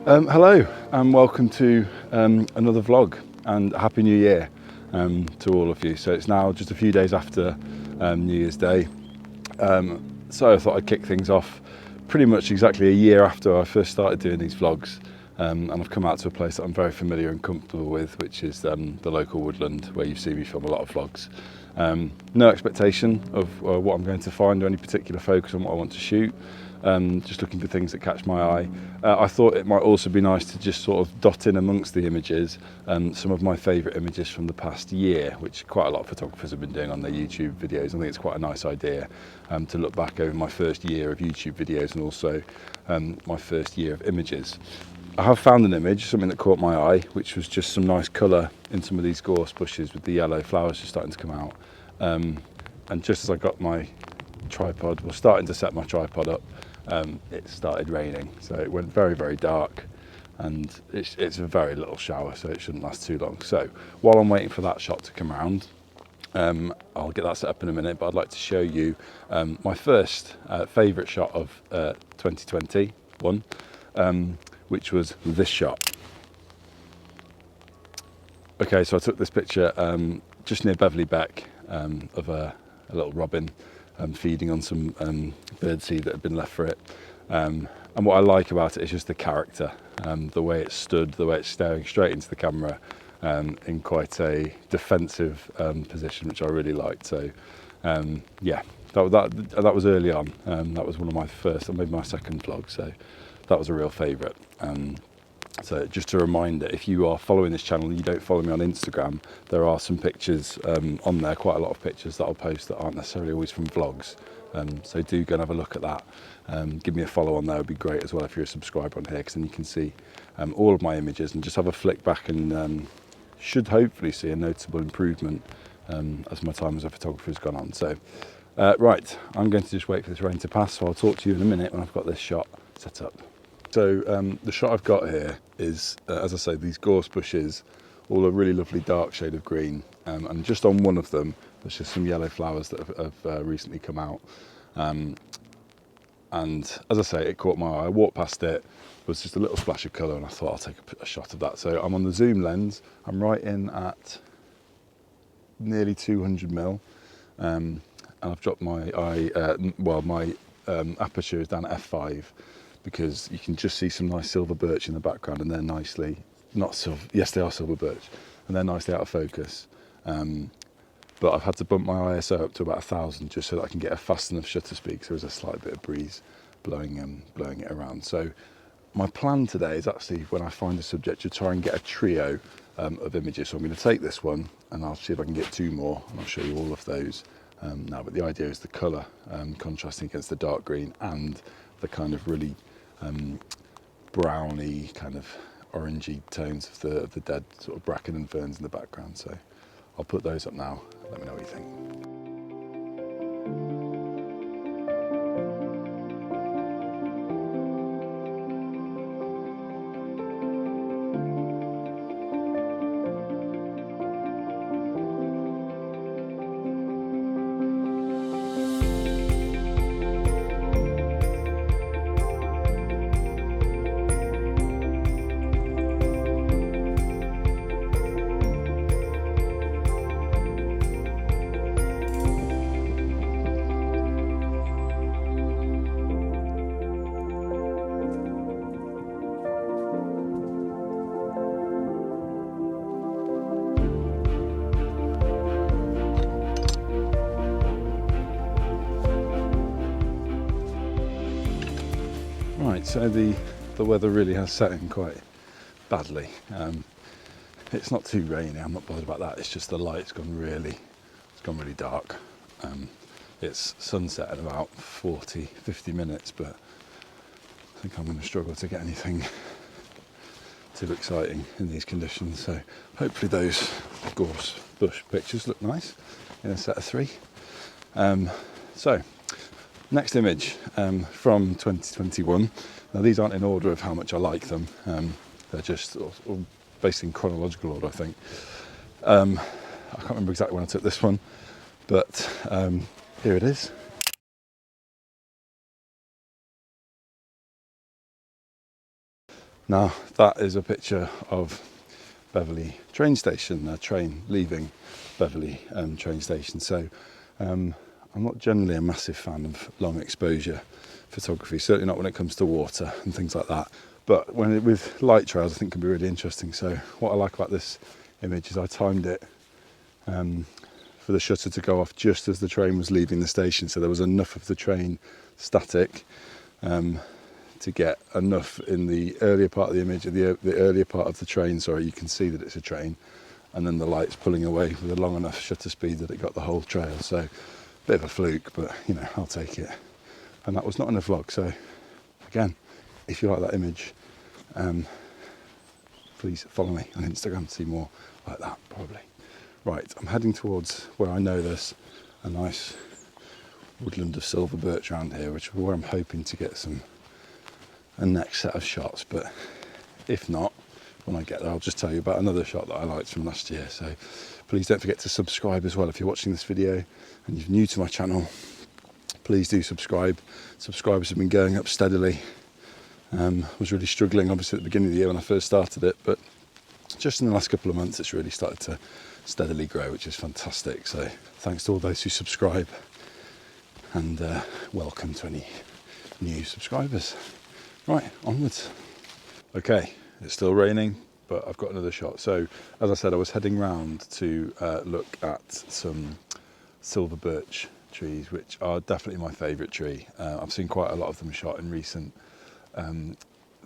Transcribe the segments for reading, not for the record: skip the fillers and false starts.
Hello and welcome to another vlog, and Happy New Year to all of you. So it's now just a few days after New Year's Day, so I thought I'd kick things off pretty much exactly a year after I first started doing these vlogs, and I've come out to a place that I'm very familiar and comfortable with, which is the local Woodland, where you've seen me film a lot of vlogs. No expectation of what I'm going to find or any particular focus on what I want to shoot. Just looking for things that catch my eye. I thought it might also be nice to just sort of dot in amongst the images some of my favourite images from the past year, which quite a lot of photographers have been doing on their YouTube videos. I think it's quite a nice idea to look back over my first year of YouTube videos and also my first year of images. I have found an image, something that caught my eye, which was just some nice colour in some of these gorse bushes with the yellow flowers just starting to come out. And just as I got my tripod, well, starting to set my tripod up, it started raining, so it went very, very dark, and it's a very little shower, so it shouldn't last too long. So while I'm waiting for that shot to come around, I'll get that set up in a minute, but I'd like to show you my first favourite shot of 2021, which was this shot. Okay, so I took this picture just near Beverley Beck of a little robin feeding on some birdseed that had been left for it. And what I like about it is just the character, the way it stood, the way it's staring straight into the camera in quite a defensive position, which I really liked. So yeah, that was early on. That was one of my first, maybe my second vlog, so that was a real favourite. So just a reminder, if you are following this channel and you don't follow me on Instagram, there are some pictures on there, quite a lot of pictures that I'll post that aren't necessarily always from vlogs. So do go and have a look at that. Give me a follow on there, would be great as well if you're a subscriber on here, because then you can see all of my images and just have a flick back and should hopefully see a noticeable improvement as my time as a photographer has gone on. So right, I'm going to just wait for this rain to pass, so I'll talk to you in a minute when I've got this shot set up. So the shot I've got here is, as I say, these gorse bushes, all a really lovely dark shade of green, and just on one of them there's just some yellow flowers that have recently come out, and as I say, it caught my eye. I walked past it, was just a little splash of colour, and I thought I'll take a shot of that. So I'm on the zoom lens, I'm right in at nearly 200mm, and I've dropped my aperture is down at f5, because you can just see some nice silver birch in the background, and they're nicely, not silver, yes they are silver birch, and they're nicely out of focus. But I've had to bump my ISO up to about 1000 just so that I can get a fast enough shutter speed, because there is a slight bit of breeze blowing it around. So my plan today is actually, when I find a subject, to try and get a trio of images. So I'm going to take this one and I'll see if I can get two more, and I'll show you all of those now. But the idea is the colour contrasting against the dark green and the kind of really browny, kind of orangey tones of the dead sort of bracken and ferns in the background. So I'll put those up now. Let me know what you think. Right, so the weather really has set in quite badly. It's not too rainy, I'm not bothered about that. It's just the light's gone really dark. It's sunset in about 40-50 minutes, but I think I'm going to struggle to get anything too exciting in these conditions. So hopefully those gorse bush pictures look nice in a set of 3. So next image from 2021. Now these aren't in order of how much I like them. They're just all based in chronological order, I think. I can't remember exactly when I took this one, but here it is. Now that is a picture of Beverley train station, a train leaving Beverley train station. So I'm not generally a massive fan of long exposure photography, certainly not when it comes to water and things like that. But with light trails, I think can be really interesting. So what I like about this image is I timed it for the shutter to go off just as the train was leaving the station. So there was enough of the train static to get enough in the earlier part of the image, the earlier part of the train, sorry, you can see that it's a train, and then the light's pulling away with a long enough shutter speed that it got the whole trail. So bit of a fluke, but you know, I'll take it. And that was not in a vlog, so again, if you like that image, please follow me on Instagram to see more like that, probably. Right, I'm heading towards where I know there's a nice woodland of silver birch around here, which is where I'm hoping to get a next set of shots. But if not, when I get there, I'll just tell you about another shot that I liked from last year. So please don't forget to subscribe as well if you're watching this video and you're new to my channel. Please do subscribe. Subscribers have been going up steadily. I was really struggling obviously at the beginning of the year when I first started it, but just in the last couple of months it's really started to steadily grow, which is fantastic. So thanks to all those who subscribe, and welcome to any new subscribers. Right, onwards. Okay, it's still raining, but I've got another shot. So as I said, I was heading round to look at some silver birch trees, which are definitely my favourite tree. I've seen quite a lot of them shot in recent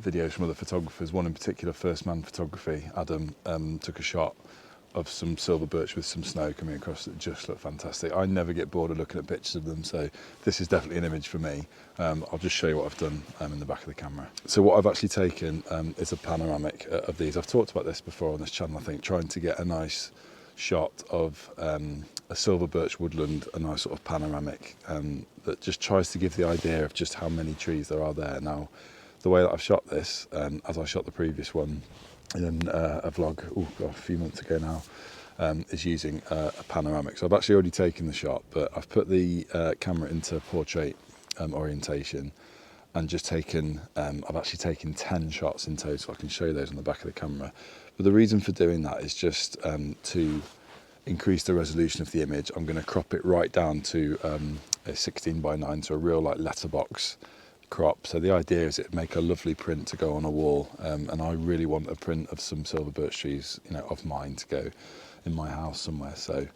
videos from other photographers. One in particular, First Man Photography, Adam, took a shot of some silver birch with some snow coming across that just looked fantastic. I never get bored of looking at pictures of them, so this is definitely an image for me. I'll just show you what I've done in the back of the camera. So what I've actually taken is a panoramic of these. I've talked about this before on this channel, I think, trying to get a nice shot of a silver birch woodland, a nice sort of panoramic that just tries to give the idea of just how many trees there are there. Now, the way that I've shot this, as I shot the previous one in a vlog a few months ago now, is using a panoramic. So I've actually already taken the shot, but I've put the camera into portrait orientation and just taken, I've actually taken 10 shots in total. I can show you those on the back of the camera. But the reason for doing that is just to increase the resolution of the image. I'm going to crop it right down to a 16:9, so a real like letterbox crop. So the idea is it'd make a lovely print to go on a wall, and I really want a print of some silver birch trees, you know, of mine to go in my house somewhere. So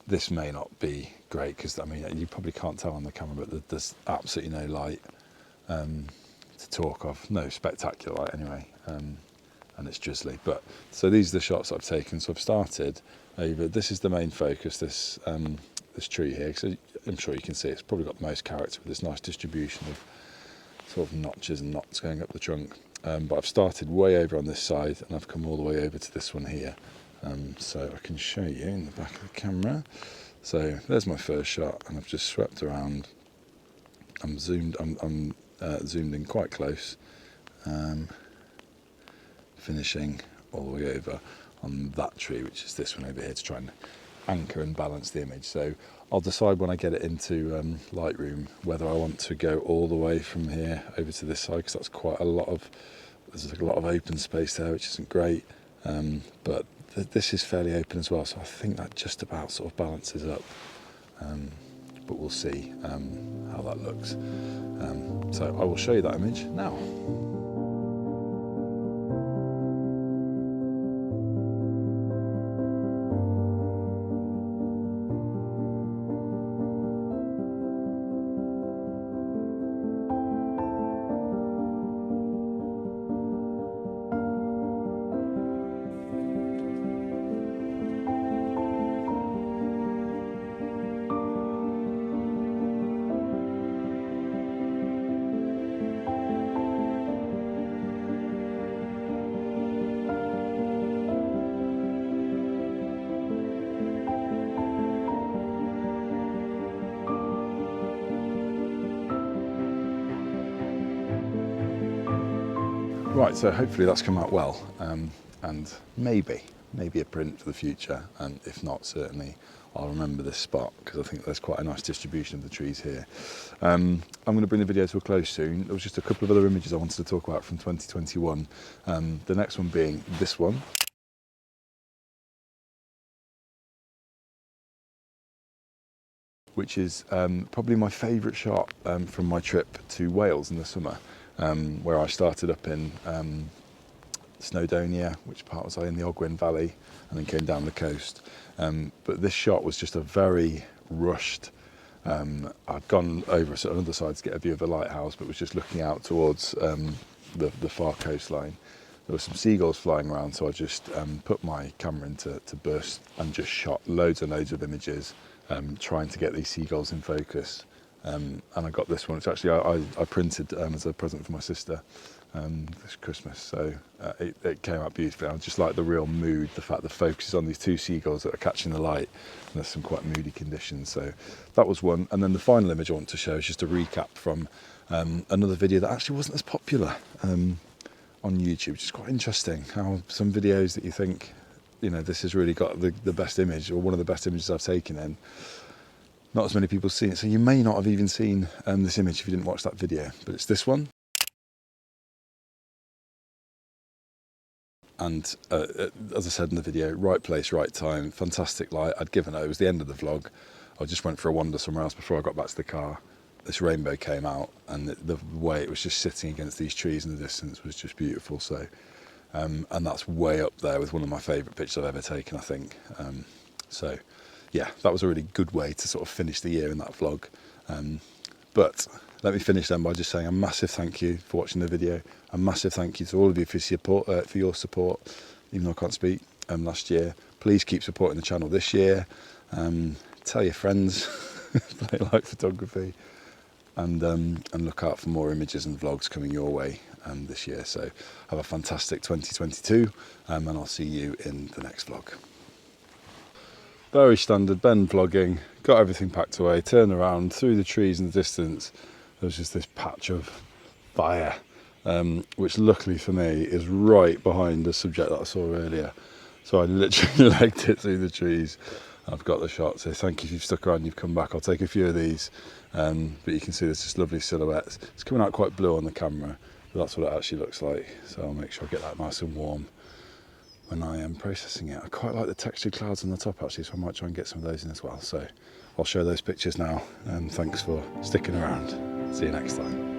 this may not be great because, I mean, you probably can't tell on the camera, but there's absolutely no light to talk of, no spectacular light anyway, and it's drizzly. But so these are the shots I've taken. So I've started over, this is the main focus, this this tree here, so I'm sure you can see it's probably got the most character with this nice distribution of sort of notches and knots going up the trunk. But I've started way over on this side and I've come all the way over to this one here. So I can show you in the back of the camera. So there's my first shot, and I've just swept around. I'm zoomed in quite close, finishing all the way over on that tree, which is this one over here, to try and anchor and balance the image. So I'll decide when I get it into Lightroom whether I want to go all the way from here over to this side, because that's quite a lot of, there's a lot of open space there, which isn't great, but this is fairly open as well, so I think that just about sort of balances up, but we'll see how that looks. So I will show you that image now. Right, so hopefully that's come out well, and maybe maybe a print for the future, and if not, certainly I'll remember this spot because I think there's quite a nice distribution of the trees here. I'm going to bring the video to a close soon. There was just a couple of other images I wanted to talk about from 2021. The next one being this one. Which is probably my favourite shot from my trip to Wales in the summer, where I started up in Snowdonia, which part was I in the Ogwen Valley, and then came down the coast. But this shot was just a very rushed, I'd gone over to another side to get a view of the lighthouse, but was just looking out towards the far coastline. There were some seagulls flying around, so I just put my camera into burst and just shot loads and loads of images, trying to get these seagulls in focus. And I got this one, which actually I printed as a present for my sister this Christmas, so it came out beautifully. I just like the real mood, the fact the focus is on these two seagulls that are catching the light, and there's some quite moody conditions. So that was one. And then the final image I want to show is just a recap from another video that actually wasn't as popular on YouTube, which is quite interesting, how some videos that you think, you know, this has really got the best image, or one of the best images I've taken in, not as many people have seen it. So you may not have even seen this image if you didn't watch that video, but it's this one. And as I said in the video, right place, right time, fantastic light. I'd given it was the end of the vlog. I just went for a wander somewhere else before I got back to the car. This rainbow came out, and the way it was just sitting against these trees in the distance was just beautiful. So, and that's way up there with one of my favourite pictures I've ever taken, I think. So, yeah, that was a really good way to sort of finish the year in that vlog. But let me finish then by just saying a massive thank you for watching the video. A massive thank you to all of you for your support, even though I can't speak, last year. Please keep supporting the channel this year. Tell your friends if they like photography, and look out for more images and vlogs coming your way this year. So have a fantastic 2022, and I'll see you in the next vlog. Very standard Ben vlogging, got everything packed away, turned around, through the trees in the distance. There's just this patch of fire, which luckily for me is right behind the subject that I saw earlier. So I literally legged it through the trees. I've got the shot, so thank you if you've stuck around and you've come back. I'll take a few of these, but you can see there's this lovely silhouette. It's coming out quite blue on the camera, but that's what it actually looks like. So I'll make sure I get that nice and warm when I am processing it. I quite like the textured clouds on the top actually, so I might try and get some of those in as well. So I'll show those pictures now, and thanks for sticking around. See you next time.